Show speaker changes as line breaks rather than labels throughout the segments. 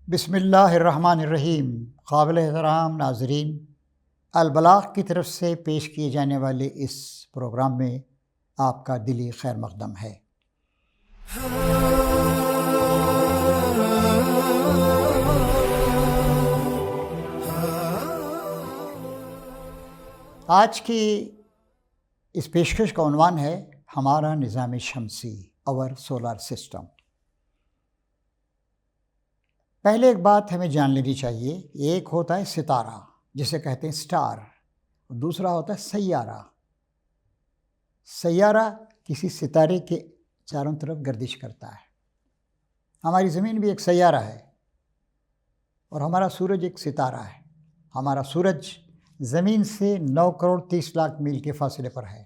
بسم اللہ الرحمن الرحیم۔ قابل احترام ناظرین، البلاغ کی طرف سے پیش کیے جانے والے اس پروگرام میں آپ کا دلی خیر مقدم ہے۔ آج کی اس پیشکش کا عنوان ہے ہمارا نظام شمسی، اور سولار سسٹم۔ پہلے ایک بات ہمیں جان لینی چاہیے، ایک ہوتا ہے ستارہ جسے کہتے ہیں سٹار، دوسرا ہوتا ہے سیارہ۔ سیارہ کسی ستارے کے چاروں طرف گردش کرتا ہے۔ ہماری زمین بھی ایک سیارہ ہے اور ہمارا سورج ایک ستارہ ہے۔ ہمارا سورج زمین سے 9 کروڑ 30 لاکھ میل کے فاصلے پر ہے۔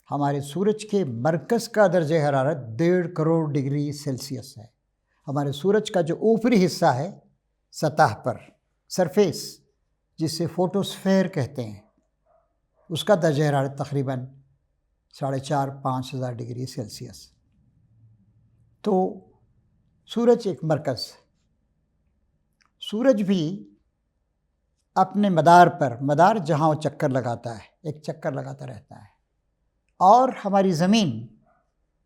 ہمارے سورج کے مرکز کا درجہ حرارت 1.5 کروڑ ڈگری سیلسیس ہے۔ ہمارے سورج کا جو اوپری حصہ ہے سطح پر، سرفیس، جسے فوٹوسفیر کہتے ہیں، اس کا درجہ حرارت تقریباً 4,500-5,000 ڈگری سیلسیس۔ تو سورج ایک مرکز، سورج بھی اپنے مدار جہاں وہ چکر لگاتا ہے، ایک چکر لگاتا رہتا ہے، اور ہماری زمین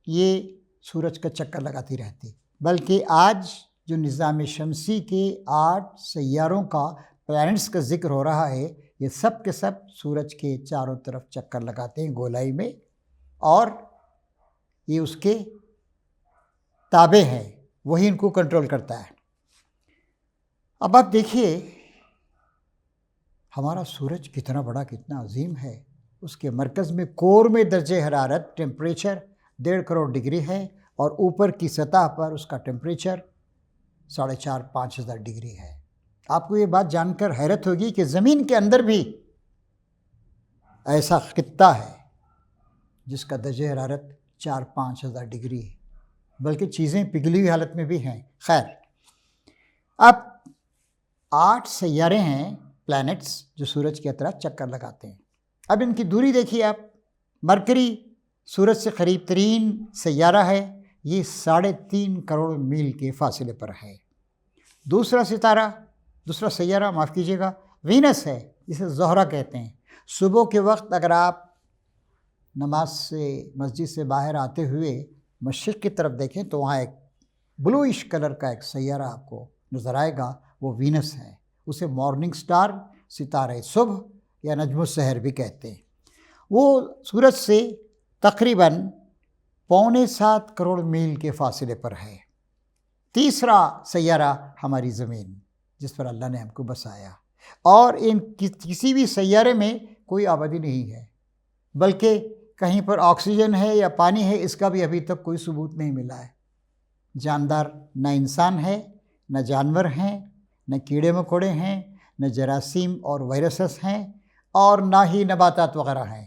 یہ سورج کا چکر لگاتی رہتی۔ بلکہ آج جو نظام شمسی کے 8 سیاروں کا، پلانٹس کا ذکر ہو رہا ہے، یہ سب کے سب سورج کے چاروں طرف چکر لگاتے ہیں گولائی میں، اور یہ اس کے تابع ہیں، وہی ان کو کنٹرول کرتا ہے۔ اب آپ دیکھیے ہمارا سورج کتنا بڑا، کتنا عظیم ہے۔ اس کے مرکز میں کور میں درجہ حرارت، ٹیمپریچر 1.5 کروڑ ڈگری ہے، اور اوپر کی سطح پر اس کا ٹیمپریچر 4,500-5,000 ڈگری ہے۔ آپ کو یہ بات جان کر حیرت ہوگی کہ زمین کے اندر بھی ایسا خطہ ہے جس کا درجہ حرارت 4,000-5,000 ڈگری ہے، بلکہ چیزیں پگھلی ہوئی حالت میں بھی ہیں۔ خیر، اب 8 سیارے ہیں، پلانٹس، جو سورج کی اطراف چکر لگاتے ہیں۔ اب ان کی دوری دیکھیے آپ۔ مرکری سورج سے قریب ترین سیارہ ہے، یہ 3.5 کروڑ میل کے فاصلے پر ہے۔ دوسرا سیارہ وینس ہے، جسے زہرہ کہتے ہیں۔ صبح کے وقت اگر آپ نماز سے مسجد سے باہر آتے ہوئے مشرق کی طرف دیکھیں تو وہاں ایک بلوئش کلر کا ایک سیارہ آپ کو نظر آئے گا، وہ وینس ہے۔ اسے مارننگ سٹار، ستارہ صبح یا نجم السحر بھی کہتے ہیں۔ وہ سورج سے تقریباً 6.25 کروڑ میل کے فاصلے پر ہے۔ تیسرا سیارہ ہماری زمین، جس پر اللہ نے ہم کو بسایا، اور ان کسی بھی سیارے میں کوئی آبادی نہیں ہے، بلکہ کہیں پر آکسیجن ہے یا پانی ہے، اس کا بھی ابھی تک کوئی ثبوت نہیں ملا ہے۔ جاندار نہ انسان ہے، نہ جانور ہیں، نہ کیڑے مکوڑے ہیں، نہ جراثیم اور وائرسز ہیں، اور نہ ہی نباتات وغیرہ ہیں۔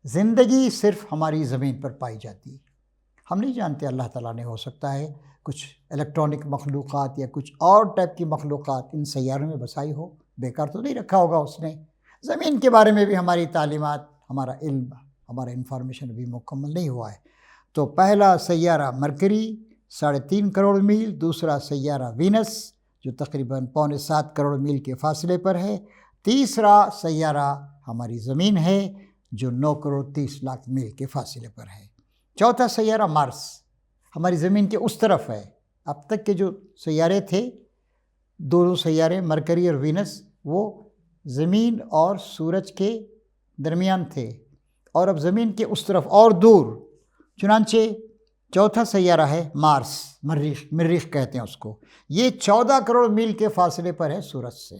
زندگی صرف ہماری زمین پر پائی جاتی ہے۔ ہم نہیں جانتے، اللہ تعالیٰ نے ہو سکتا ہے کچھ الیکٹرانک مخلوقات یا کچھ اور ٹائپ کی مخلوقات ان سیاروں میں بسائی ہو، بیکار تو نہیں رکھا ہوگا اس نے۔ زمین کے بارے میں بھی ہماری تعلیمات، ہمارا علم، ہمارا انفارمیشن ابھی مکمل نہیں ہوا ہے۔ تو پہلا سیارہ مرکری 3.5 کروڑ میل، دوسرا سیارہ وینس جو تقریباً 6.25 کروڑ میل کے فاصلے پر ہے، تیسرا سیارہ ہماری زمین ہے جو 9 کروڑ 30 لاکھ میل کے فاصلے پر ہے۔ چوتھا سیارہ مارس ہماری زمین کے اس طرف ہے۔ اب تک کے جو سیارے تھے، دونوں سیارے مرکری اور وینس، وہ زمین اور سورج کے درمیان تھے، اور اب زمین کے اس طرف اور دور۔ چنانچہ چوتھا سیارہ ہے مارس، مریخ کہتے ہیں اس کو۔ یہ 14 کروڑ میل کے فاصلے پر ہے سورج سے،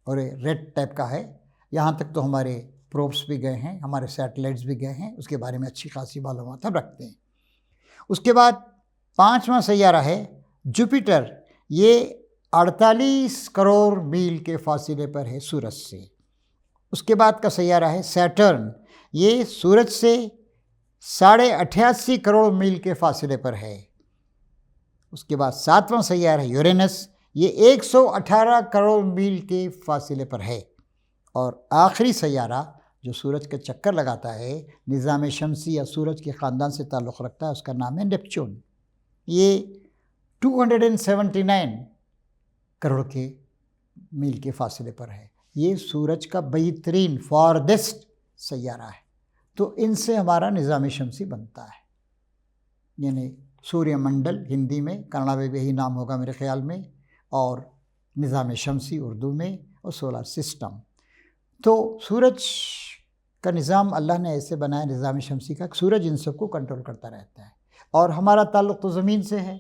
اور ریڈ ٹائپ کا ہے۔ یہاں تک تو ہمارے پروبس بھی گئے ہیں، ہمارے سیٹلائٹس بھی گئے ہیں، اس کے بارے میں اچھی خاصی معلومات ہم رکھتے ہیں۔ اس کے بعد 5واں سیارہ ہے جوپیٹر، یہ 48 کروڑ میل کے فاصلے پر ہے سورج سے۔ اس کے بعد کا سیارہ ہے سیٹرن، یہ سورج سے 88.5 کروڑ میل کے فاصلے پر ہے۔ اس کے بعد 7واں سیارہ ہے یورینس، یہ 118 کروڑ میل کے فاصلے پر ہے۔ اور آخری سیارہ جو سورج کا چکر لگاتا ہے، نظام شمسی یا سورج کے خاندان سے تعلق رکھتا ہے، اس کا نام ہے نیپچون۔ یہ 279 کروڑ کے میل کے فاصلے پر ہے. یہ سورج کا بعید ترین فاردسٹ سیارہ ہے. تو ان سے ہمارا نظام شمسی بنتا ہے. یعنی سوریہ منڈل ہندی میں، کنڑا میں بھی یہی نام ہوگا میرے خیال میں، اور نظام شمسی اردو میں، اور سولار سسٹم. تو سورج کا نظام اللہ نے ایسے بنایا نظام شمسی کا، سورج ان سب کو کنٹرول کرتا رہتا ہے. اور ہمارا تعلق تو زمین سے ہے.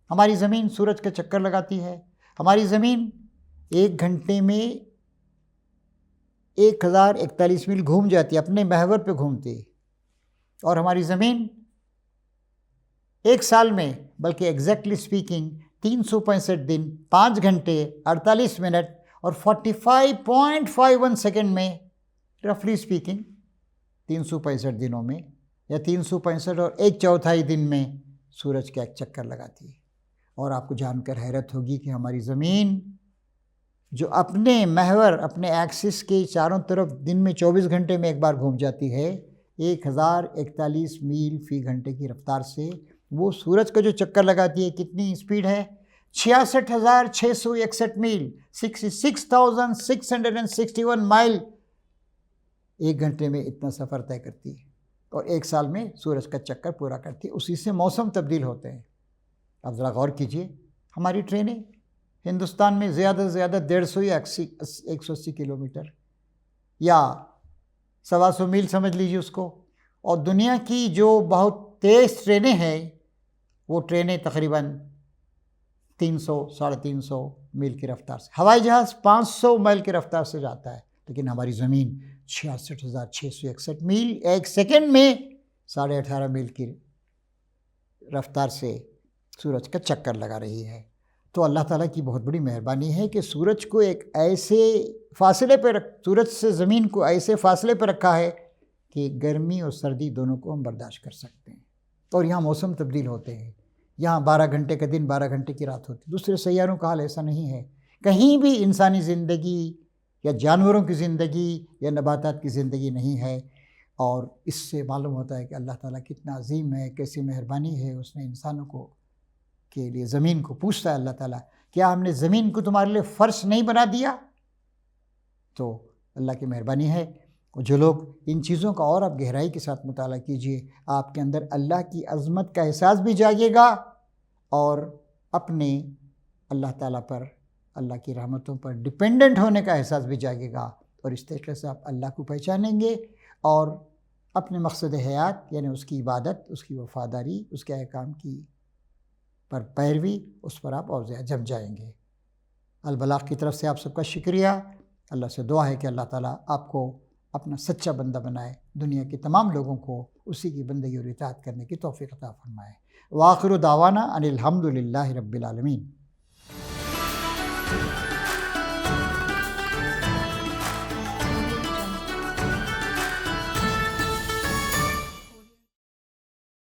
ہماری زمین سورج کا چکر لگاتی ہے. ہماری زمین 1 گھنٹے میں 1041 میل گھوم جاتی ہے، اپنے محور پہ گھومتی ہے. اور ہماری زمین 1 سال میں، بلکہ ایگزیکٹلی اسپیکنگ 365 دن، 5 گھنٹے 48 منٹ اور 45.51 سیکنڈ میں، رفلی اسپیکنگ 365 دنوں میں، یا 365 اور 1/4 دن میں سورج کا ایک چکر لگاتی ہے. اور آپ کو جان کر حیرت ہوگی کہ ہماری زمین جو اپنے محور، اپنے ایکسس کے چاروں طرف دن میں 24 گھنٹے میں ایک بار گھوم جاتی ہے 1041 میل فی گھنٹے کی رفتار سے، وہ سورج کا جو چکر لگاتی ہے کتنی اسپیڈ ہے؟ 66,661 میل، 66,661 مائل 1 گھنٹے میں اتنا سفر طے کرتی ہے. اور 1 سال میں سورج کا چکر پورا کرتی ہے. اسی سے موسم تبدیل ہوتے ہیں. آپ ذرا غور کیجئے، ہماری ٹرینیں ہندوستان میں زیادہ سے زیادہ 150 یا 180 کلومیٹر یا 125 میل سمجھ لیجیے اس کو. اور دنیا کی جو بہت تیز ٹرینیں ہیں وہ ٹرینیں تقریباً 300 350 میل کی رفتار سے، ہوائی جہاز 500 میل کی رفتار سے جاتا ہے. لیکن ہماری زمین 66,661 میل 1 سیکنڈ میں 18.5 میل کی رفتار سے سورج کا چکر لگا رہی ہے. تو اللہ تعالیٰ کی بہت بڑی مہربانی ہے کہ سورج کو ایک ایسے فاصلے پہ سورج سے زمین کو ایسے فاصلے پہ رکھا ہے کہ گرمی اور سردی دونوں کو ہم برداشت کر سکتے ہیں. اور یہاں موسم تبدیل ہوتے ہیں. یہاں 12 گھنٹے کا دن 12 گھنٹے کی رات ہوتی ہے. دوسرے سیاروں کا حال ایسا نہیں ہے. کہیں بھی انسانی زندگی یا جانوروں کی زندگی یا نباتات کی زندگی نہیں ہے. اور اس سے معلوم ہوتا ہے کہ اللہ تعالیٰ کتنا عظیم ہے، کیسی مہربانی ہے. اس نے انسانوں کو کے لیے زمین کو پوچھتا ہے اللہ تعالیٰ، کیا ہم نے زمین کو تمہارے لیے فرش نہیں بنا دیا؟ تو اللہ کی مہربانی ہے. جو لوگ ان چیزوں کا اور آپ گہرائی کے ساتھ مطالعہ کیجئے، آپ کے اندر اللہ کی عظمت کا احساس بھی جاگے گا، اور اپنے اللہ تعالیٰ پر، اللہ کی رحمتوں پر ڈپینڈنٹ ہونے کا احساس بھی جاگے گا. اور اس طریقے سے آپ اللہ کو پہچانیں گے اور اپنے مقصد حیات، یعنی اس کی عبادت، اس کی وفاداری، اس کے احکام کی پر پیروی، اس پر آپ اور زیادہ جم جائیں گے. البلاغ کی طرف سے آپ سب کا شکریہ. اللہ سے دعا ہے کہ اللہ تعالیٰ آپ کو اپنا سچا بندہ بنائے، دنیا کے تمام لوگوں کو اسی کی بندگی اور اطاعت کرنے کی توفیق عطا فرمائے. وآخر دعوانا ان الحمد للہ رب العالمین.